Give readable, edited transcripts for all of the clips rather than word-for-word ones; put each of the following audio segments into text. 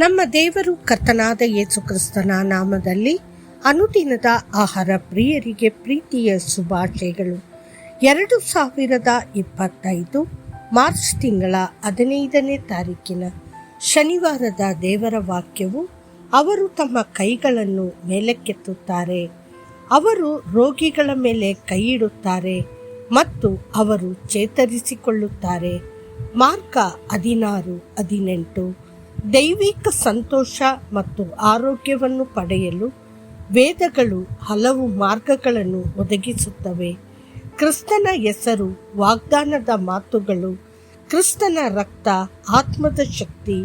ನಮ್ಮ ದೇವರು ಕರ್ತನಾದ ಯೇಸು ಕ್ರಿಸ್ತನ ನಾಮದಲ್ಲಿ ಅನುದಿನದ ಆಹಾರ ಪ್ರಿಯರಿಗೆ ಪ್ರೀತಿಯ ಶುಭಾಶಯಗಳು. 2025 ಮಾರ್ಚ್ ತಿಂಗಳ 15ನೇ ತಾರೀಕಿನ ಶನಿವಾರದ ದೇವರ ವಾಕ್ಯವು, ಅವರು ತಮ್ಮ ಕೈಗಳನ್ನು ಮೇಲಕ್ಕೆತ್ತುತ್ತಾರೆ, ಅವರು ರೋಗಿಗಳ ಮೇಲೆ ಕೈಯಿಡುತ್ತಾರೆ ಮತ್ತು ಅವರು ಚೇತರಿಸಿಕೊಳ್ಳುತ್ತಾರೆ. ಮಾರ್ಕ 16:18. ದೈವಿಕ ಸಂತೋಷ ಮತ್ತು ಆರೋಗ್ಯವನ್ನು ಪಡೆಯಲು ವೇದಗಳು ಹಲವು ಮಾರ್ಗಗಳನ್ನು ಒದಗಿಸುತ್ತವೆ. ಕ್ರಿಸ್ತನ ಹೆಸರು, ವಾಗ್ದಾನದ ಮಾತುಗಳು, ಕ್ರಿಸ್ತನ ರಕ್ತ, ಆತ್ಮದ ಶಕ್ತಿ,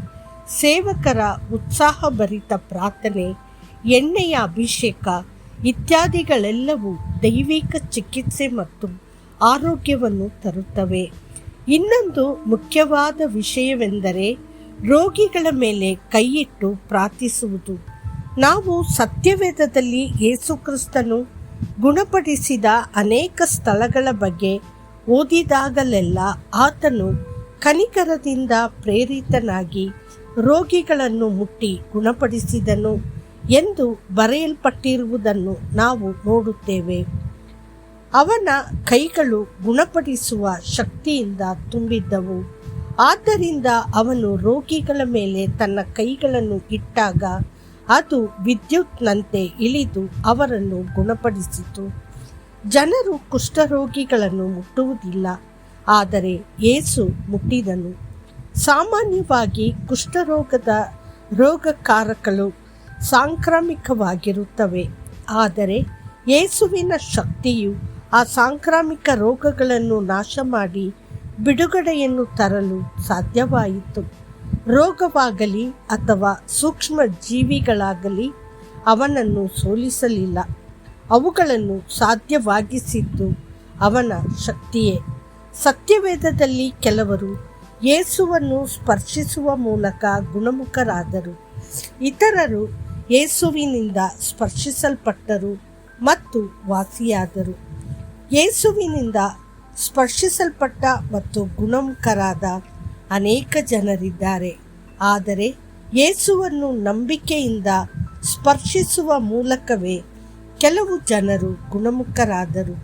ಸೇವಕರ ಉತ್ಸಾಹಭರಿತ ಪ್ರಾರ್ಥನೆ, ಎಣ್ಣೆಯ ಅಭಿಷೇಕ ಇತ್ಯಾದಿಗಳೆಲ್ಲವೂ ದೈವಿಕ ಚಿಕಿತ್ಸೆ ಮತ್ತು ಆರೋಗ್ಯವನ್ನು ತರುತ್ತವೆ. ಇನ್ನೊಂದು ಮುಖ್ಯವಾದ ವಿಷಯವೆಂದರೆ ರೋಗಿಗಳ ಮೇಲೆ ಕೈಯಿಟ್ಟು ಪ್ರಾರ್ಥಿಸುವುದು. ನಾವು ಸತ್ಯವೇದದಲ್ಲಿ ಯೇಸುಕ್ರಿಸ್ತನು ಗುಣಪಡಿಸಿದ ಅನೇಕ ಸ್ಥಳಗಳ ಬಗ್ಗೆ ಓದಿದಾಗಲೆಲ್ಲ ಆತನು ಕನಿಕರದಿಂದ ಪ್ರೇರಿತನಾಗಿ ರೋಗಿಗಳನ್ನು ಮುಟ್ಟಿ ಗುಣಪಡಿಸಿದನು ಎಂದು ಬರೆಯಲ್ಪಟ್ಟಿರುವುದನ್ನು ನಾವು ನೋಡುತ್ತೇವೆ. ಅವನ ಕೈಗಳು ಗುಣಪಡಿಸುವ ಶಕ್ತಿಯಿಂದ ತುಂಬಿದ್ದವು. ಆದ್ದರಿಂದ ಅವನು ರೋಗಿಗಳ ಮೇಲೆ ತನ್ನ ಕೈಗಳನ್ನು ಇಟ್ಟಾಗ ಅದು ವಿದ್ಯುತ್ನಂತೆ ಇಳಿದು ಅವರನ್ನು ಗುಣಪಡಿಸಿತು. ಜನರು ಕುಷ್ಠರೋಗಿಗಳನ್ನು ಮುಟ್ಟುವುದಿಲ್ಲ, ಆದರೆ ಯೇಸು ಮುಟ್ಟಿದನು. ಸಾಮಾನ್ಯವಾಗಿ ಕುಷ್ಠರೋಗದ ರೋಗಕಾರಕಗಳು ಸಾಂಕ್ರಾಮಿಕವಾಗಿರುತ್ತವೆ, ಆದರೆ ಯೇಸುವಿನ ಶಕ್ತಿಯು ಆ ಸಾಂಕ್ರಾಮಿಕ ರೋಗಗಳನ್ನು ನಾಶ ಮಾಡಿ ಬಿಡುಗಡೆಯನ್ನು ತರಲು ಸಾಧ್ಯವಾಯಿತು. ರೋಗವಾಗಲಿ ಅಥವಾ ಸೂಕ್ಷ್ಮ ಜೀವಿಗಳಾಗಲಿ ಅವನನ್ನು ಸೋಲಿಸಲಿಲ್ಲ. ಅವುಗಳನ್ನು ಸಾಧ್ಯವಾಗಿಸಿದ್ದು ಅವನ ಶಕ್ತಿಯೇ. ಸತ್ಯವೇದದಲ್ಲಿ ಕೆಲವರು ಯೇಸುವನ್ನು ಸ್ಪರ್ಶಿಸುವ ಮೂಲಕ ಗುಣಮುಖರಾದರು, ಇತರರು ಯೇಸುವಿನಿಂದ ಸ್ಪರ್ಶಿಸಲ್ಪಟ್ಟರು ಮತ್ತು ವಾಸಿಯಾದರು. ಯೇಸುವಿನಿಂದ ಸ್ಪರ್ಶಿಸಲ್ಪಟ್ಟ ಮತ್ತು ಗುಣಮುಖರಾದ ಅನೇಕ ಜನರಿದ್ದಾರೆ, ಆದರೆ ಯೇಸುವನ್ನು ನಂಬಿಕೆಯಿಂದ ಸ್ಪರ್ಶಿಸುವ ಮೂಲಕವೇ ಕೆಲವು ಜನರು ಗುಣಮುಖರಾದರು.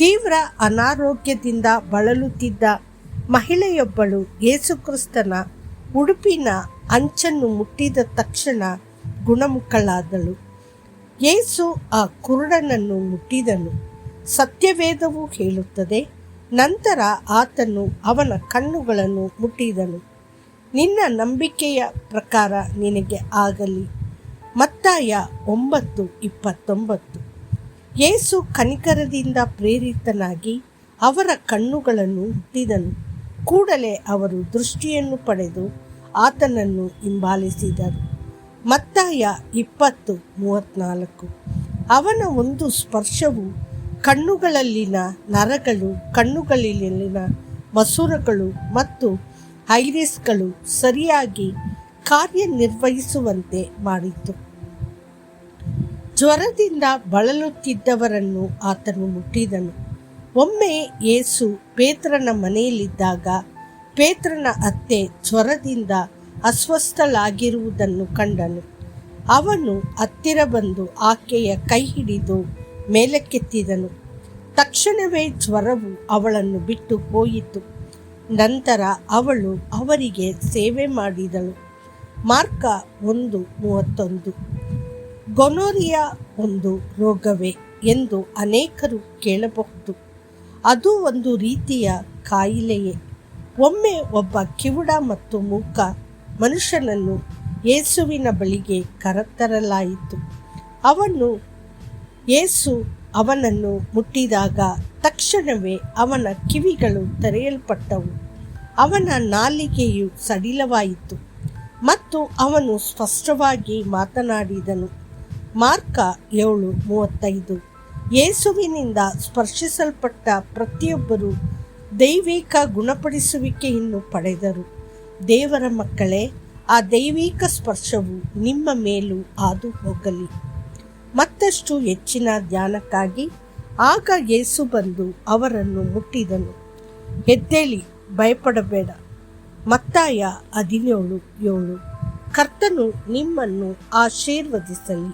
ತೀವ್ರ ಅನಾರೋಗ್ಯದಿಂದ ಬಳಲುತ್ತಿದ್ದ ಮಹಿಳೆಯೊಬ್ಬಳು ಯೇಸುಕ್ರಿಸ್ತನ ಉಡುಪಿನ ಅಂಚನ್ನು ಮುಟ್ಟಿದ ತಕ್ಷಣ ಗುಣಮುಖಳಾದಳು. ಯೇಸು ಆ ಕುರುಡನನ್ನು ಮುಟ್ಟಿದನು. ಸತ್ಯವೇದವು ಹೇಳುತ್ತದೆ, ನಂತರ ಆತನು ಅವನ ಕಣ್ಣುಗಳನ್ನು ಮುಟ್ಟಿದನು. ನಿನ್ನ ನಂಬಿಕೆಯ ಪ್ರಕಾರ ನಿನಗೆ ಆಗಲಿ. ಮತ್ತಾಯ 9:29. ಯೇಸು ಕನಿಕರದಿಂದ ಪ್ರೇರಿತನಾಗಿ ಅವರ ಕಣ್ಣುಗಳನ್ನು ಮುಟ್ಟಿದನು. ಕೂಡಲೇ ಅವರು ದೃಷ್ಟಿಯನ್ನು ಪಡೆದು ಆತನನ್ನು ಹಿಂಬಾಲಿಸಿದರು. ಮತ್ತಾಯ 20:34. ಅವನ ಒಂದು ಸ್ಪರ್ಶವು ಕಣ್ಣುಗಳಲ್ಲಿನ ನರಗಳು, ಕಣ್ಣುಗಳಲ್ಲಿನ ಮಸೂರಗಳು ಮತ್ತು ಐರಿಸ್ಗಳು ಸರಿಯಾಗಿ ಕಾರ್ಯನಿರ್ವಹಿಸುವಂತೆ ಮಾಡಿತು. ಜ್ವರದಿಂದ ಬಳಲುತ್ತಿದ್ದವರನ್ನು ಆತನು ಮುಟ್ಟಿದನು. ಒಮ್ಮೆ ಯೇಸು ಪೇತ್ರನ ಮನೆಯಲ್ಲಿದ್ದಾಗ ಪೇತ್ರನ ಅತ್ತೆ ಜ್ವರದಿಂದ ಅಸ್ವಸ್ಥಳಾಗಿರುವುದನ್ನು ಕಂಡನು. ಅವನು ಹತ್ತಿರ ಬಂದು ಆಕೆಯ ಕೈ ಹಿಡಿದು ಮೇಲಕ್ಕೆತ್ತಿದನು. ತಕ್ಷಣವೇ ಜ್ವರವು ಅವಳನ್ನು ಬಿಟ್ಟು ಹೋಯಿತು. ನಂತರ ಅವಳು ಅವರಿಗೆ ಸೇವೆ ಮಾಡಿದಳು. ಮಾರ್ಕ 1:31. ಗೊನೋರಿಯಾ ಒಂದು ರೋಗವೇ ಎಂದು ಅನೇಕರು ಕೇಳಬಹುದು. ಅದು ಒಂದು ರೀತಿಯ ಕಾಯಿಲೆಯೇ. ಒಮ್ಮೆ ಒಬ್ಬ ಕಿವುಡ ಮತ್ತು ಮೂಕ ಮನುಷ್ಯನನ್ನು ಯೇಸುವಿನ ಬಳಿಗೆ ಕರೆತರಲಾಯಿತು. ಯೇಸು ಅವನನ್ನು ಮುಟ್ಟಿದಾಗ ತಕ್ಷಣವೇ ಅವನ ಕಿವಿಗಳು ತೆರೆಯಲ್ಪಟ್ಟವು, ಅವನ ನಾಲಿಗೆಯು ಸಡಿಲವಾಯಿತು ಮತ್ತು ಅವನು ಸ್ಪಷ್ಟವಾಗಿ ಮಾತನಾಡಿದನು. ಮಾರ್ಕ 7:35. ಯೇಸುವಿನಿಂದ ಸ್ಪರ್ಶಿಸಲ್ಪಟ್ಟ ಪ್ರತಿಯೊಬ್ಬರೂ ದೈವಿಕ ಗುಣಪಡಿಸುವಿಕೆಯನ್ನು ಪಡೆದರು. ದೇವರ ಮಕ್ಕಳೇ, ಆ ದೈವಿಕ ಸ್ಪರ್ಶವು ನಿಮ್ಮ ಮೇಲೂ ಹಾದು ಹೋಗಲಿ. ಮತ್ತಷ್ಟು ಹೆಚ್ಚಿನ ಧ್ಯಾನಕ್ಕಾಗಿ ಆಗ ಯೇಸು ಬಂದು ಅವರನ್ನು ಮುಟ್ಟಿದನು. ಎದ್ದೇಳಿ, ಭಯಪಡಬೇಡ. ಮತ್ತಾಯ 17:7. ಕರ್ತನು ನಿಮ್ಮನ್ನು ಆಶೀರ್ವದಿಸಲಿ.